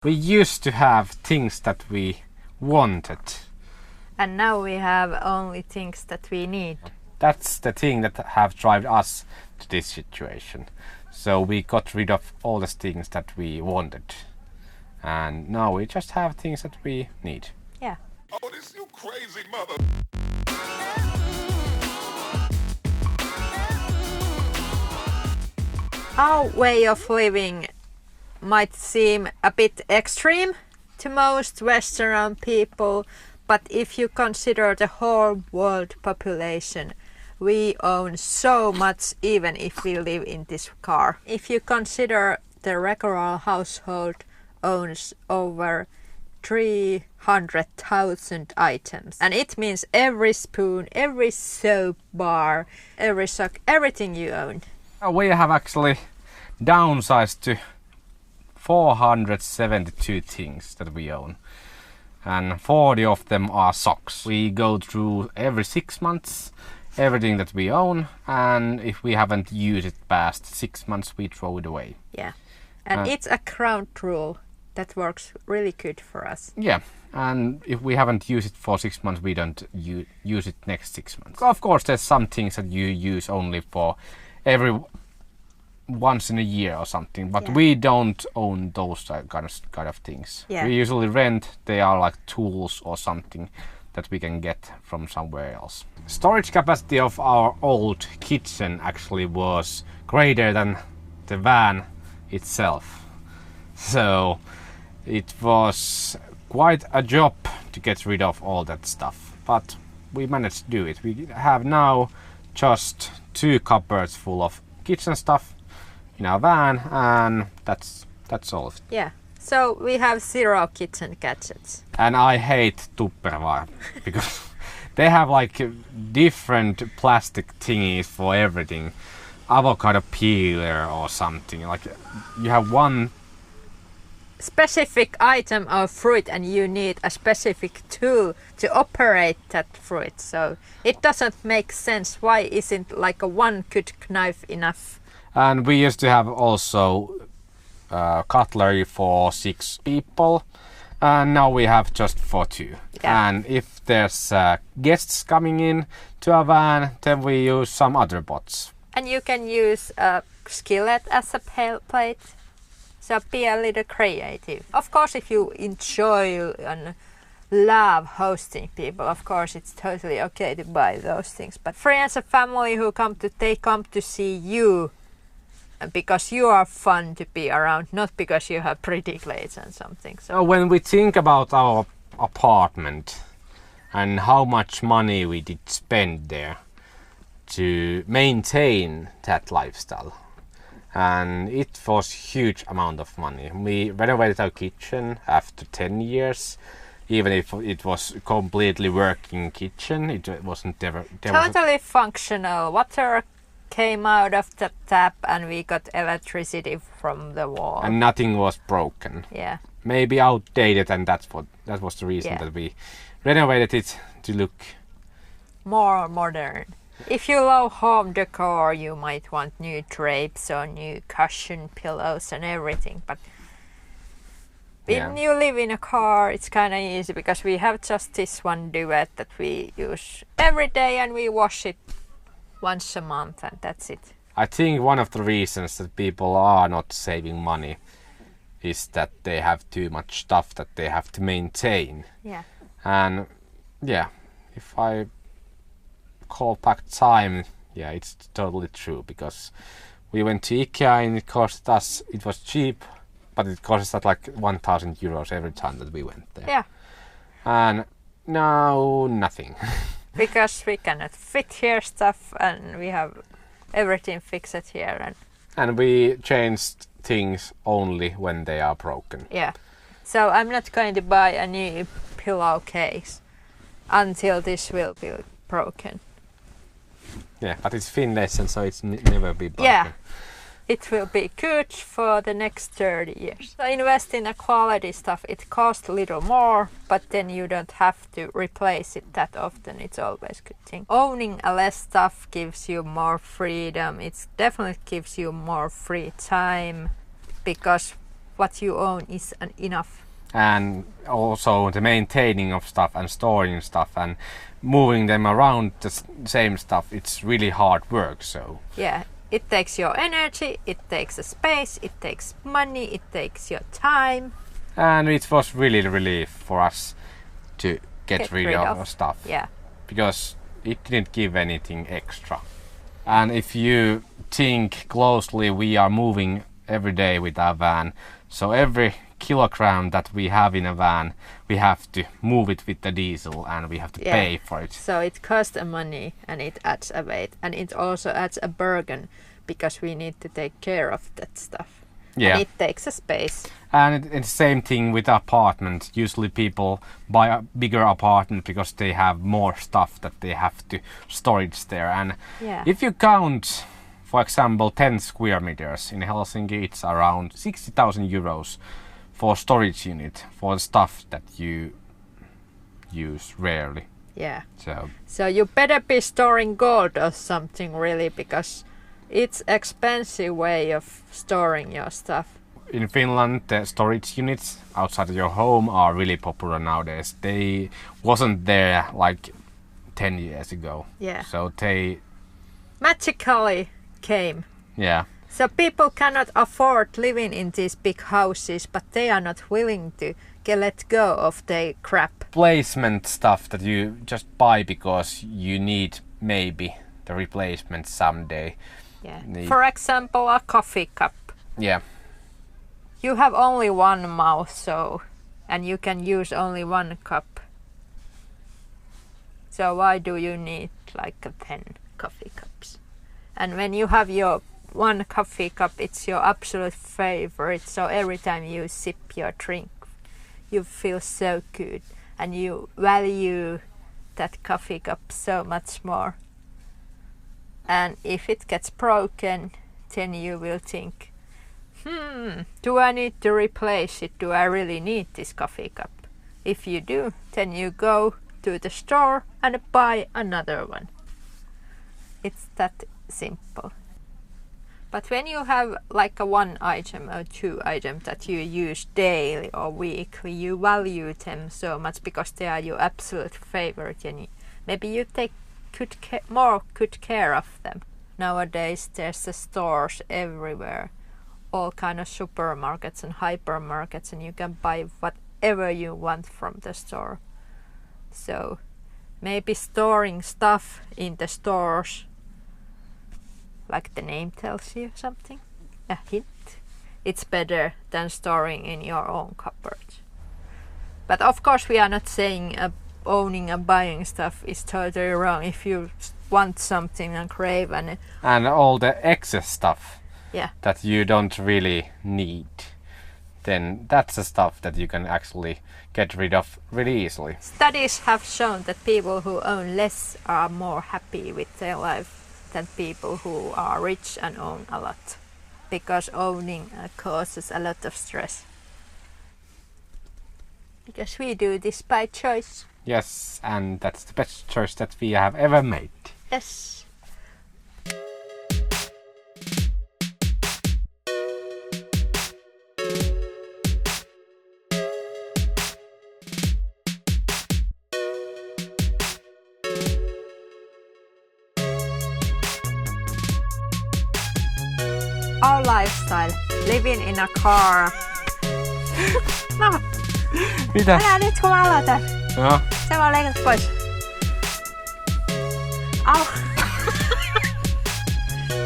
We used to have things that we wanted. And now we have only things that we need. That's the thing that have driven us to this situation. So we got rid of all the things that we wanted. And now we just have things that we need. Yeah. Oh, this you crazy mother. Our way of living might seem a bit extreme to most Western people, but if you consider the whole world population, we own so much even if we live in this car. If you consider the regular household owns over 300,000 items, and it means every spoon, every soap bar, every sock, everything you own. We have actually downsized to 472 things that we own, and 40 of them are socks. We go through every 6 months everything that we own, and if we haven't used it past 6 months we throw it away. Yeah, and it's a ground rule that works really good for us. Yeah, and if we haven't used it for 6 months we don't use it next 6 months. Of course there's some things that you use only for every once in a year or something, but we don't own those kind of things. Yeah. We usually rent. They are like tools or something that we can get from somewhere else. Storage capacity of our old kitchen actually was greater than the van itself, so it was quite a job to get rid of all that stuff, but we managed to do it. We have now just 2 cupboards full of kitchen stuff in our van, and that's all of it. Yeah, so we have 0 kitchen gadgets. And I hate Tupperware because they have like different plastic thingies for everything. Avocado peeler or something. Like you have one specific item of fruit and you need a specific tool to operate that fruit. So it doesn't make sense. Why isn't like a one good knife enough? And we used to have also cutlery for 6 people, and now we have just for 2. Yeah. And if there's guests coming in to a van, then we use some other pots. And you can use a skillet as a plate. So be a little creative. Of course, if you enjoy and love hosting people, of course it's totally okay to buy those things. But friends and family who come to see you because you are fun to be around, not because you have pretty plates and something. So when we think about our apartment and how much money we did spend there to maintain that lifestyle, and it was huge amount of money. We renovated our kitchen after 10 years. Even if it was completely working kitchen, it wasn't totally functional. Water came out of the tap and we got electricity from the wall. And nothing was broken. Yeah. Maybe outdated, and that was the reason that we renovated it to look more modern. If you love home decor, you might want new drapes or new cushion pillows and everything, but when you live in a car, it's kind of easy because we have just this one duvet that we use every day and we wash it once a month, and that's it. I think one of the reasons that people are not saving money is that they have too much stuff that they have to maintain. Yeah. And if I call back time, it's totally true, because we went to IKEA and it was cheap, but it cost us like 1,000 euros every time that we went there. Yeah. And now nothing. Because we cannot fit here stuff and we have everything fixed here. And we changed things only when they are broken. Yeah. So I'm not going to buy a new pillowcase until this will be broken. Yeah, but it's Finlayson, so it's never be broken. Yeah. It will be good for the next 30 years. So invest in a quality stuff. It costs a little more, but then you don't have to replace it that often. It's always a good thing. Owning a less stuff gives you more freedom. It definitely gives you more free time, because what you own is enough. And also the maintaining of stuff and storing stuff and moving them around the same stuff, it's really hard work. So yeah, it takes your energy, it takes a space, it takes money, it takes your time. And it was really relief for us to get rid of stuff. Yeah. Because it didn't give anything extra. And if you think closely, we are moving every day with our van. So every kilogram that we have in a van, we have to move it with the diesel and we have to pay for it. So it costs a money and it adds a weight and it also adds a burden because we need to take care of that stuff. Yeah. And it takes a space. And it's the same thing with apartments. Usually people buy a bigger apartment because they have more stuff that they have to storage there. And if you count, for example, 10 square meters in Helsinki, it's around 60,000 euros for storage unit for the stuff that you use rarely. Yeah. So you better be storing gold or something really, because it's expensive way of storing your stuff. In Finland, the storage units outside of your home are really popular nowadays. They wasn't there like 10 years ago. Yeah. So they magically came. Yeah. So people cannot afford living in these big houses, but they are not willing to let go of their crap. Placement stuff that you just buy because you need maybe the replacement someday. Yeah. For example, a coffee cup. Yeah. You have only one mouth, and you can use only one cup. So why do you need like 10 coffee cups? And when you have your one coffee cup, it's your absolute favorite. So every time you sip your drink, you feel so good and you value that coffee cup so much more. And if it gets broken, then you will think, do I need to replace it? Do I really need this coffee cup? If you do, then you go to the store and buy another one. It's that simple. But when you have like a one item or two items that you use daily or weekly, you value them so much because they are your absolute favorite, and maybe you take more good care of them. Nowadays there's the stores everywhere, all kind of supermarkets and hypermarkets, and you can buy whatever you want from the store. So maybe storing stuff in the stores, like the name tells you something, a hint, it's better than storing in your own cupboard. But of course we are not saying owning and buying stuff is totally wrong. If you want something and crave and all the excess stuff that you don't really need, then that's the stuff that you can actually get rid of really easily. Studies have shown that people who own less are more happy with their life than people who are rich and own a lot, because owning causes a lot of stress. Because we do this by choice. Yes, and that's the best choice that we have ever made. Yes. Our lifestyle, living in a car. No, Mitä? älä nyt kun mä aloitan. No. Se vaan leikata pois. Au.